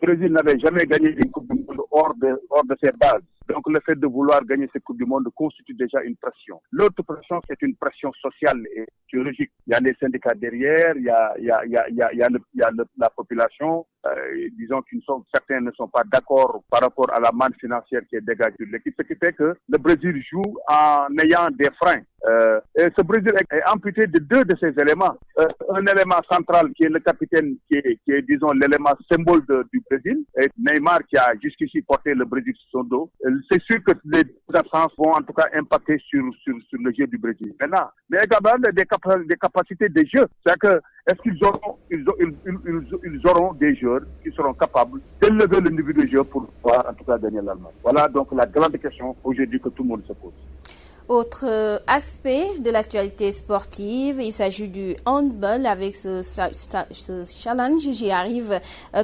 Le Brésil n'avait jamais gagné une Coupe du Monde hors de ses bases. Donc le fait de vouloir gagner cette Coupe du Monde constitue déjà une pression. L'autre pression, c'est une pression sociale et psychologique. Il y a les syndicats derrière, il y a la population. Disons certains ne sont pas d'accord par rapport à la manne financière qui est dégagée de l'équipe, ce qui fait que le Brésil joue en ayant des freins. Et ce Brésil est amputé de deux de ces éléments. Un élément central qui est le capitaine, qui est disons, l'élément symbole du Brésil, et Neymar qui a jusqu'ici porté le Brésil sur son dos. C'est sûr que les absences vont en tout cas impacter sur le jeu du Brésil. Maintenant, mais également des capacités de jeu. C'est-à-dire que est-ce qu'ils auront des joueurs qui seront capables d'élever le niveau de jeu pour pouvoir en tout cas gagner l'Allemagne. Voilà donc la grande question aujourd'hui que tout le monde se pose. Autre aspect de l'actualité sportive, il s'agit du handball avec ce challenge. J'y arrive.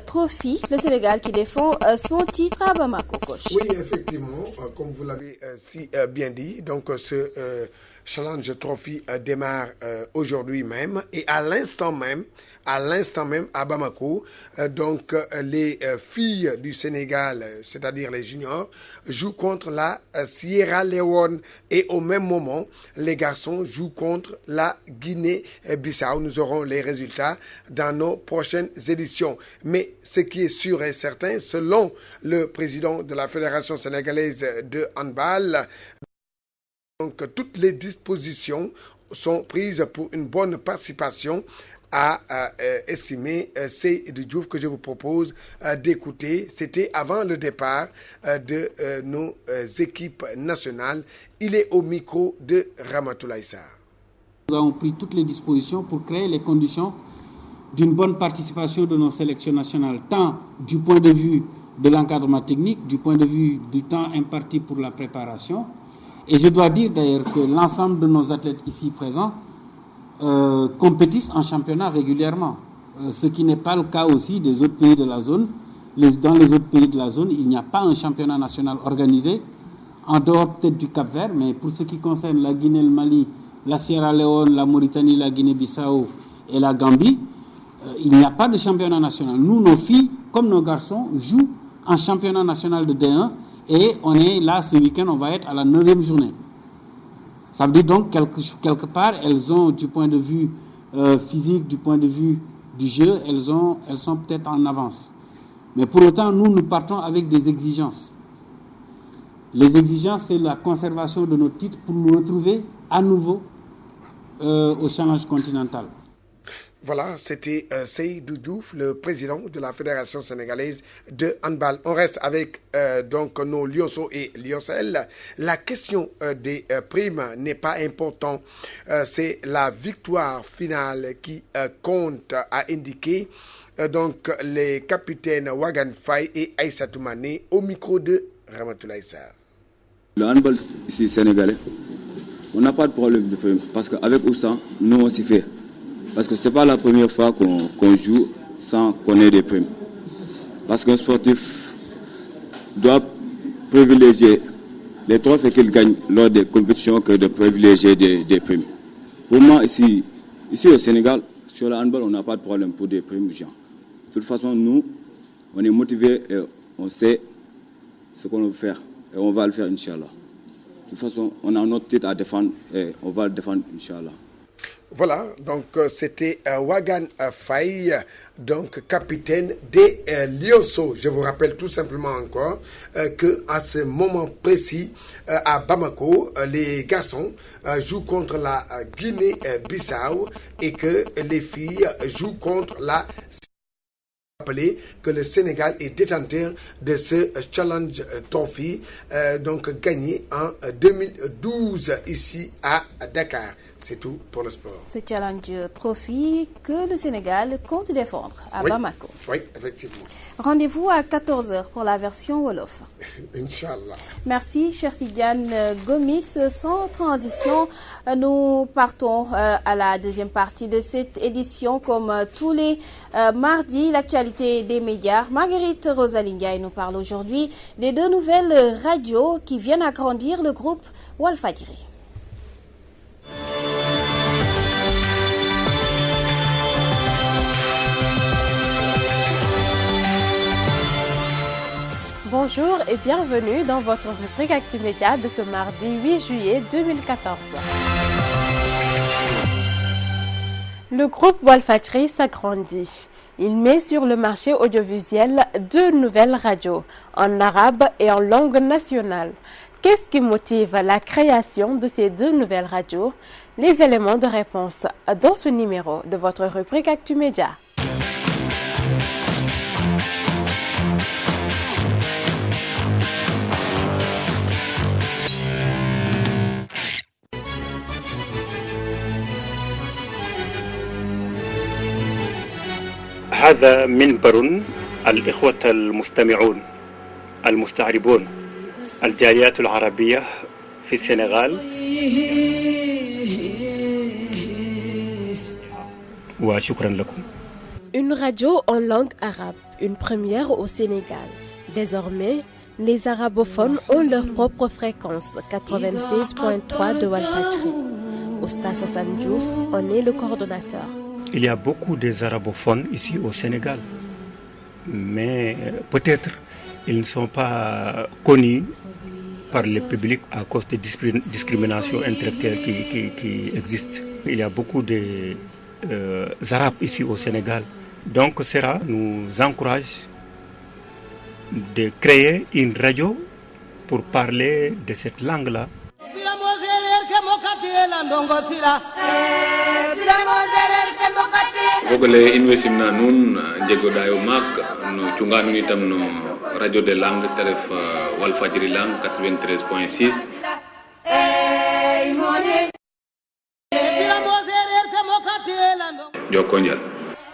Trophy, le Sénégal qui défend son titre à Bamako, coach. Oui, effectivement, comme vous l'avez si bien dit, donc ce challenge trophy démarre aujourd'hui même et à l'instant même à Bamako, donc les filles du Sénégal, c'est-à-dire les juniors, jouent contre la Sierra Leone et au même moment, les garçons jouent contre la Guinée-Bissau. Nous aurons les résultats dans nos prochaines éditions. Mais ce qui est sûr et certain, selon le président de la Fédération sénégalaise de handball, donc toutes les dispositions sont prises pour une bonne participation à estimer. C'est du Diouf que je vous propose d'écouter. C'était avant le départ de nos équipes nationales. Il est au micro de Ramatoulaye Sarr. Nous avons pris toutes les dispositions pour créer les conditions d'une bonne participation de nos sélections nationales, tant du point de vue de l'encadrement technique, du point de vue du temps imparti pour la préparation. Et je dois dire d'ailleurs que l'ensemble de nos athlètes ici présents compétissent en championnat régulièrement, ce qui n'est pas le cas aussi des autres pays de la zone. Dans les autres pays de la zone, il n'y a pas un championnat national organisé, en dehors peut-être du Cap-Vert, mais pour ce qui concerne la Guinée, le Mali, la Sierra Leone, la Mauritanie, la Guinée-Bissau et la Gambie, il n'y a pas de championnat national. Nous, nos filles, comme nos garçons, jouent en championnat national de D1 et on est là ce week-end, on va être à la 9e journée. Ça veut dire donc quelque part, elles ont du point de vue physique, du point de vue du jeu, elles sont peut-être en avance. Mais pour autant, nous partons avec des exigences. Les exigences, c'est la conservation de nos titres pour nous retrouver à nouveau au challenge continental. Voilà, c'était Seydou Diouf, le président de la Fédération sénégalaise de handball. On reste avec donc nos lionceaux et lioncelles. La question des primes n'est pas importante. C'est la victoire finale qui compte, a indiqué donc les capitaines Wagan Faye et Aïssatou Mané au micro de Ramatoulaye Sarr. Le handball ici sénégalais, on n'a pas de problème de prime parce qu'avec Oussa, nous on s'y fait. Parce que ce n'est pas la première fois qu'on joue sans qu'on ait des primes. Parce qu'un sportif doit privilégier les trophées qu'il gagne lors des compétitions que de privilégier des primes. Pour moi, ici au Sénégal, sur le handball, on n'a pas de problème pour des primes gens. De toute façon, nous, on est motivés et on sait ce qu'on veut faire. Et on va le faire, Inch'Allah. De toute façon, on a notre titre à défendre et on va le défendre, Inch'Allah. Voilà, donc c'était Wagan Faye, donc capitaine des Lionceaux. Je vous rappelle tout simplement encore qu'à ce moment précis, à Bamako, les garçons jouent contre la Guinée-Bissau et que les filles jouent contre la... Rappeler que le Sénégal est détenteur de ce Challenge Trophy, donc gagné en 2012 ici à Dakar. C'est tout pour le sport. Ce Challenge Trophy que le Sénégal compte défendre à Bamako. Oui, effectivement. Rendez-vous à 14h pour la version Wolof. Inch'Allah. Merci, cher Tidiane Gomis. Sans transition, nous partons à la deuxième partie de cette édition. Comme tous les mardis, l'actualité des médias. Marguerite Rosalinga nous parle aujourd'hui des 2 nouvelles radios qui viennent agrandir le groupe Walfadjri. bonjour et bienvenue dans votre rubrique Actu-Média de ce mardi 8 juillet 2014. Le groupe Walfadjri s'agrandit. Il met sur le marché audiovisuel 2 nouvelles radios, en arabe et en langue nationale. Qu'est-ce qui motive la création de ces 2 nouvelles radios? Les éléments de réponse dans ce numéro de votre rubrique Actu-Média. هذا منبر الإخوة المستمعون المستعربون الجاليات العربية في السنغال وشكرا لكم. Une radio en langue arabe, une première au Sénégal. Désormais, les arabophones ont leur propre fréquence, 96.3 de Walfadjri. Oustaz Hassan Diouf en est le coordonnateur. Il y a beaucoup des arabophones ici au Sénégal, mais peut-être ils ne sont pas connus par le public à cause des discriminations intellectuelles qui existent. Il y a beaucoup d'Arabes ici au Sénégal. Donc cela nous encourage de créer une radio pour parler de cette langue-là. Vogole inwesimna nun jegodayo mak no cunganu itam no radio de langue telef Walfadjri langue 93.6.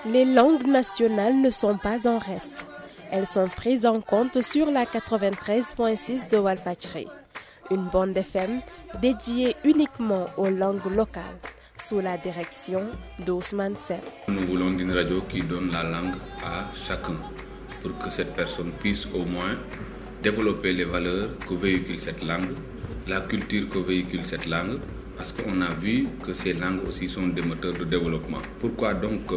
Les langues nationales ne sont pas en reste. Elles sont prises en compte sur la 93.6 de Walfadjri, une bande FM dédiée uniquement aux langues locales, sous la direction d'Ousmane Sen. Nous voulons une radio qui donne la langue à chacun, pour que cette personne puisse au moins développer les valeurs que véhicule cette langue, la culture que véhicule cette langue, parce qu'on a vu que ces langues aussi sont des moteurs de développement. Pourquoi donc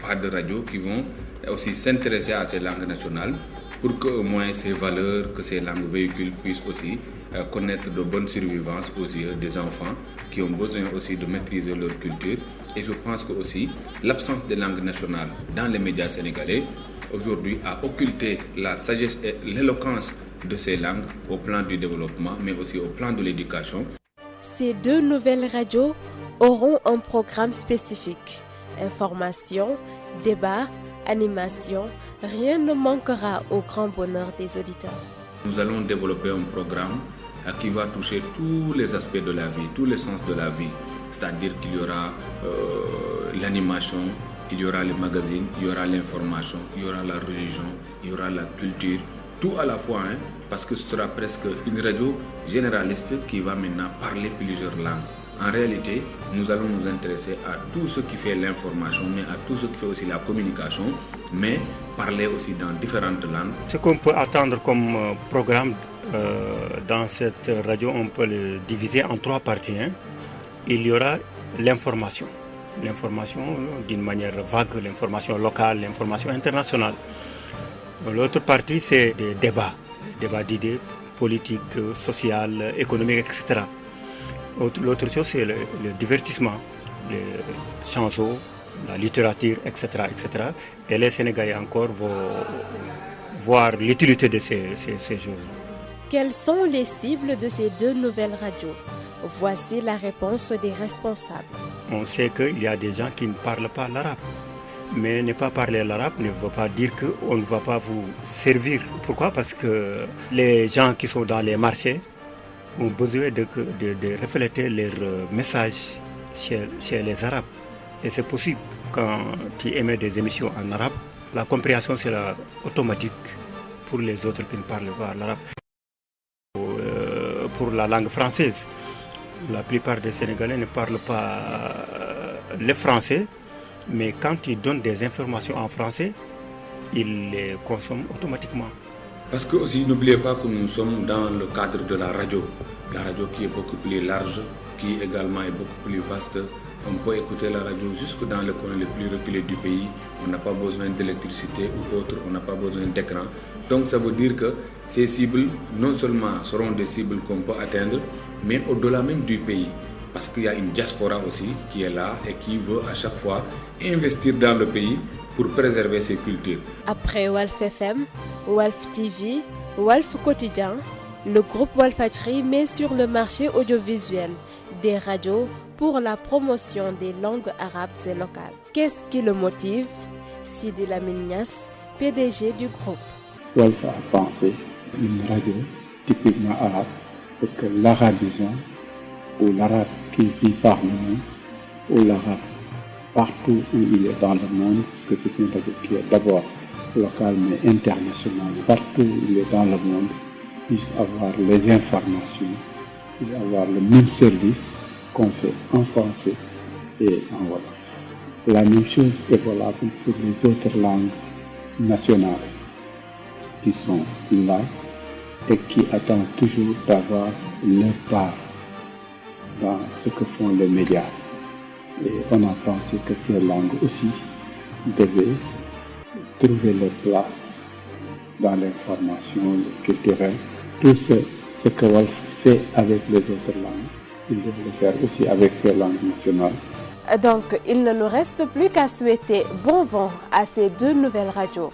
pas de radio qui vont aussi s'intéresser à ces langues nationales, pour que au moins ces valeurs que ces langues véhiculent puissent aussi connaître de bonnes survivances aux yeux des enfants qui ont besoin aussi de maîtriser leur culture. Et je pense que aussi l'absence des langues nationales dans les médias sénégalais aujourd'hui a occulté la sagesse et l'éloquence de ces langues au plan du développement, mais aussi au plan de l'éducation. Ces 2 nouvelles radios auront un programme spécifique. Information, débat, animation, rien ne manquera au grand bonheur des auditeurs. Nous allons développer un programme qui va toucher tous les aspects de la vie, tous les sens de la vie. C'est-à-dire qu'il y aura l'animation, il y aura les magazines, il y aura l'information, il y aura la religion, il y aura la culture, tout à la fois, parce que ce sera presque une radio généraliste qui va maintenant parler plusieurs langues. En réalité, nous allons nous intéresser à tout ce qui fait l'information, mais à tout ce qui fait aussi la communication, mais parler aussi dans différentes langues. Ce qu'on peut attendre comme programme dans cette radio, on peut le diviser en 3 parties. Il y aura l'information. L'information d'une manière vague, l'information locale, l'information internationale. L'autre partie, c'est des débats d'idées politiques, sociales, économiques, etc. L'autre chose, c'est le divertissement, les chansons, la littérature, etc., etc. Et les Sénégalais encore vont voir l'utilité de ces choses. Quelles sont les cibles de ces 2 nouvelles radios? Voici la réponse des responsables. On sait qu'il y a des gens qui ne parlent pas l'arabe. Mais ne pas parler l'arabe ne veut pas dire qu'on ne va pas vous servir. Pourquoi? Parce que les gens qui sont dans les marchés ont besoin de refléter leur message chez les Arabes. Et c'est possible, quand tu émets des émissions en arabe, la compréhension sera automatique pour les autres qui ne parlent pas l'arabe. Pour la langue française, la plupart des Sénégalais ne parlent pas le français, mais quand ils donnent des informations en français, ils les consomment automatiquement. Parce que aussi, n'oubliez pas que nous sommes dans le cadre de la radio qui est beaucoup plus large, qui également est beaucoup plus vaste On peut écouter la radio jusque dans le coin le plus reculé du pays. On n'a pas besoin d'électricité ou autre, on n'a pas besoin d'écran. Donc ça veut dire que ces cibles, non seulement seront des cibles qu'on peut atteindre, mais au-delà même du pays. Parce qu'il y a une diaspora aussi qui est là et qui veut à chaque fois investir dans le pays pour préserver ses cultures. Après Walf FM, Walf TV, Walf Quotidien, le groupe Walfadjri met sur le marché audiovisuel des radios pour la promotion des langues arabes et locales. Qu'est-ce qui le motive? Sidi Lamine Niass, PDG du groupe. Walf a pensé une radio typiquement arabe pour que l'arabisant ou l'arabe qui vit parmi nous ou l'arabe partout où il est dans le monde, parce que c'est une radio qui est d'abord locale mais internationale, partout où il est dans le monde, puisse avoir les informations, puisse avoir le même service qu'on fait en français et en wolof. La même chose est valable pour les autres langues nationales qui sont là et qui attendent toujours d'avoir leur part dans ce que font les médias. Et on a pensé que ces langues aussi devaient trouver leur place dans l'information culturelle. Tout ce que Walf fait avec les autres langues, il doit le faire aussi avec ces langues nationales. Donc, il ne nous reste plus qu'à souhaiter bon vent à ces deux nouvelles radios.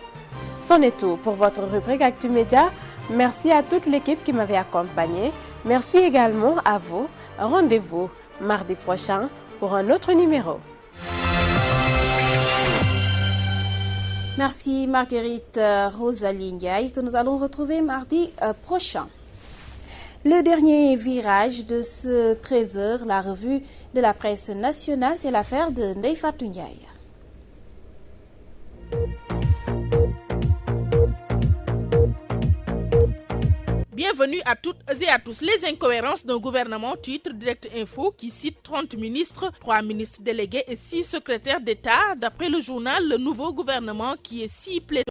C'en est tout pour votre rubrique Actu Média. Merci à toute l'équipe qui m'avait accompagné. Merci également à vous. Rendez-vous mardi prochain pour un autre numéro. Merci Marguerite Rosalie Ndiaye que nous allons retrouver mardi prochain. Le dernier virage de ce 13h, la revue de la presse nationale, c'est l'affaire de Ndeye Fatou Ndiaye. Bienvenue à toutes et à tous. Les incohérences d'un gouvernement, titre Direct Info qui cite 30 ministres, 3 ministres délégués et 6 secrétaires d'État. D'après le journal, le nouveau gouvernement qui est si pléthorique,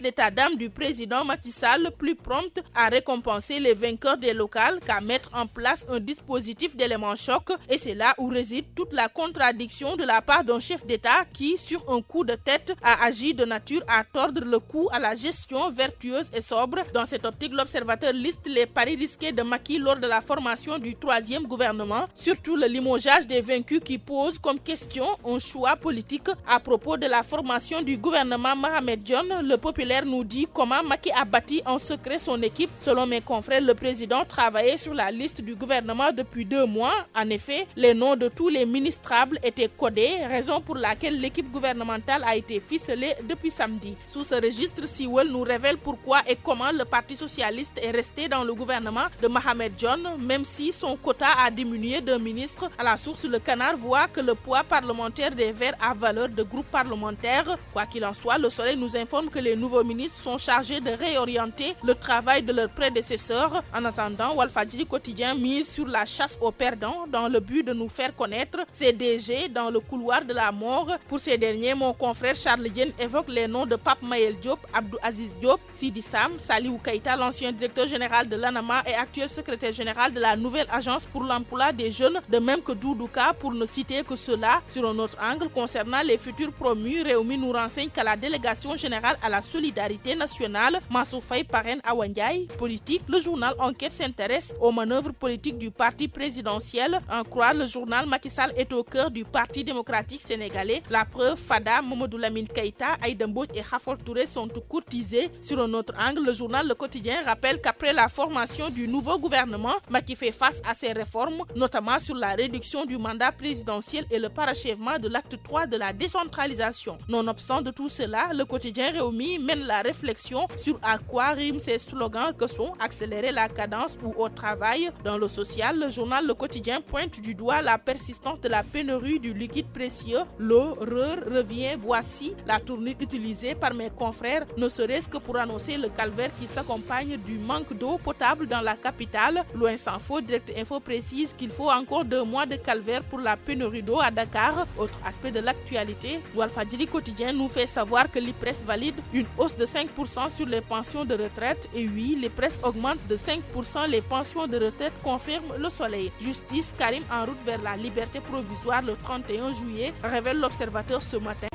l'état d'âme du président Macky Sall plus prompte à récompenser les vainqueurs des locales qu'à mettre en place un dispositif d'éléments choc. Et c'est là où réside toute la contradiction de la part d'un chef d'État qui, sur un coup de tête, a agi de nature à tordre le cou à la gestion vertueuse et sobre. Dans cette optique, l'observateur liste les paris risqués de Macky lors de la formation du 3e gouvernement, surtout le limogeage des vaincus qui pose comme question un choix politique. À propos de la formation du gouvernement Mohamed Dionne, le populaire nous dit comment Macky a bâti en secret son équipe. Selon mes confrères, le président travaillait sur la liste du gouvernement depuis 2 mois. En effet, les noms de tous les ministrables étaient codés, raison pour laquelle l'équipe gouvernementale a été ficelée depuis samedi. Sous ce registre, Siwel nous révèle pourquoi et comment le Parti socialiste est resté dans le gouvernement de Mohamed Dionne, même si son quota a diminué d'un ministre. À la source, le Canard voit que le poids parlementaire des Verts a valeur de groupe parlementaire. Quoi qu'il en soit, le Soleil nous informe que les nouveaux ministres sont chargés de réorienter le travail de leurs prédécesseurs. En attendant, Walfadjri Quotidien mise sur la chasse aux perdants dans le but de nous faire connaître ces DG dans le couloir de la mort. Pour ces derniers, mon confrère Charles Diène évoque les noms de Pape Mayel Diop, Abdou Aziz Diop, Sidi Sam, Saliou Keïta, l'ancien directeur général de l'ANAMA et actuel secrétaire général de la nouvelle agence pour l'emploi des jeunes, de même que Doudouka, pour ne citer que cela. Sur un autre angle, concernant les futurs promus, Réumi nous renseigne qu'à la délégation générale à la solidarité nationale, Mansour Faye parraine Awa Ndiaye. Politique, le journal Enquête s'intéresse aux manœuvres politiques du parti présidentiel. En croire le journal, Macky Sall est au cœur du Parti démocratique sénégalais. La preuve, Fada, Mamadou Lamine Keïta, Aïda Mbodj et Khafor Touré sont courtisés. Sur un autre angle, le journal Le Quotidien rappelle qu'après la formation du nouveau gouvernement, Macky fait face à ses réformes, notamment sur la réduction du mandat présidentiel et le parachèvement de l'acte 3 de la décentralisation. Nonobstant de tout cela, le quotidien Réumi mène la réflexion sur à quoi riment ces slogans que sont accélérer la cadence ou au travail. Dans le social, le journal Le Quotidien pointe du doigt la persistance de la pénurie du liquide précieux. L'eau revient, voici la tournure utilisée par mes confrères, ne serait-ce que pour annoncer le calvaire qui s'accompagne du manque d'eau potable dans la capitale. Loin s'en faut, Direct Info précise qu'il faut encore 2 mois de calvaire pour la pénurie d'eau à Dakar. Autre aspect de l'actualité, Walfadjri Quotidien nous fait savoir que l'IPRES valide une hausse de 5% sur les pensions de retraite. Et oui, les presses augmentent de 5% les pensions de retraite, confirme Le Soleil. Justice, Karim en route vers la liberté provisoire le 31 juillet, révèle l'Observateur ce matin.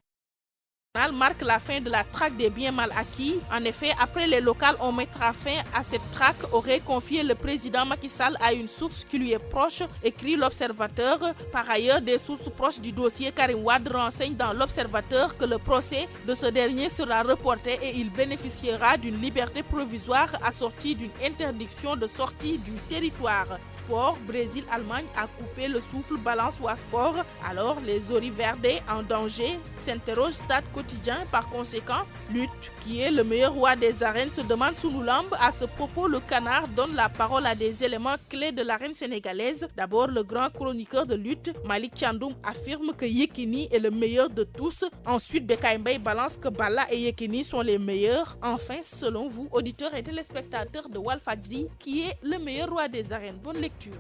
Marque la fin de la traque des biens mal acquis. En effet, après les locales, on mettra fin à cette traque, aurait confié le président Macky Sall à une source qui lui est proche, écrit l'Observateur. Par ailleurs, des sources proches du dossier Karim Wade renseignent dans l'Observateur que le procès de ce dernier sera reporté et il bénéficiera d'une liberté provisoire assortie d'une interdiction de sortie du territoire. Sport, Brésil-Allemagne a coupé le souffle, balance Sport. Alors, les Oriverdés en danger, s'interroge Stade Quotidien. Par conséquent, Lutte, qui est le meilleur roi des arènes, se demande sous nous lambe. À ce propos, le Canard donne la parole à des éléments clés de l'arène sénégalaise. D'abord, le grand chroniqueur de lutte, Malik Thiandoum, affirme que Yekini est le meilleur de tous. Ensuite, Bécaye Mbaye balance que Balla et Yekini sont les meilleurs. Enfin, selon vous, auditeurs et téléspectateurs de Walfadjri, qui est le meilleur roi des arènes? Bonne lecture.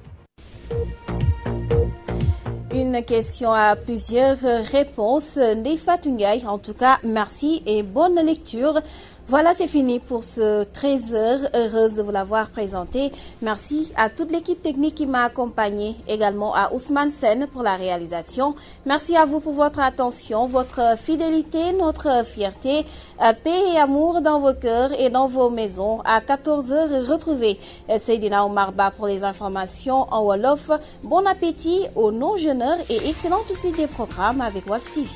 Une question à plusieurs réponses. Ndefa Tungay, en tout cas, merci et bonne lecture. Voilà, c'est fini pour ce 13h. Heureuse de vous l'avoir présenté. Merci à toute l'équipe technique qui m'a accompagné, également à Ousmane Sen pour la réalisation. Merci à vous pour votre attention, votre fidélité, notre fierté. Paix et amour dans vos cœurs et dans vos maisons. À 14h, retrouvez Seydina Omarba pour les informations en Wolof. Bon appétit aux non-jeûneurs et excellente suite des programmes avec Wolf TV.